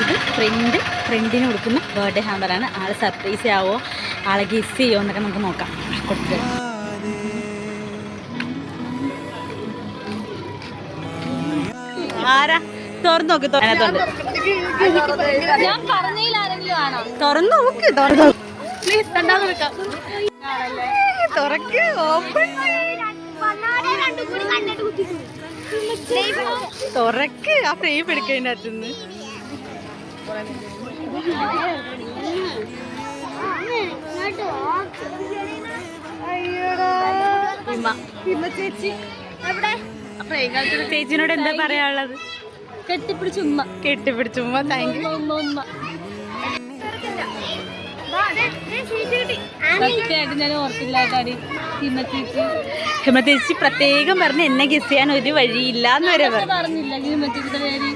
ഇത് ഫ്രണ്ടിന് കൊടുക്കുന്ന ബർത്ത്ഡേ ഹാമ്പറാണ്. ആൾ സർപ്രൈസ് ആവോ, ആളെ ഗിസ് ചെയ്യുമോ എന്നൊക്കെ നമുക്ക് നോക്കാം. കൊടുത്തിട്ട് ആരാ തുറന്നു നോക്ക്. ഞാൻ പറഞ്ഞതിൽ ആരെങ്കിലും ആണോ? തുറന്നു നോക്ക്, പ്ലീസ്. തുറക്ക്, ഓപ്പൺ തുറക്ക്. ആ ഫ്രെയിം എടുക്കതിൻ്റെ അകത്തുനിന്ന് ചേച്ചിനോട് എന്താ പറയാനുള്ളത്? കെട്ടിപ്പിടിച്ചുമ്മ. Thank you. ഞാൻ ഓർത്തില്ല ഹിമ ചേച്ചി പ്രത്യേകം പറഞ്ഞ് എന്നെ ഗസ് ചെയ്യാൻ ഒരു വഴിയില്ല എന്ന് വരെ പറഞ്ഞില്ല. ഹിമ ചേച്ചിയുടെ പേര്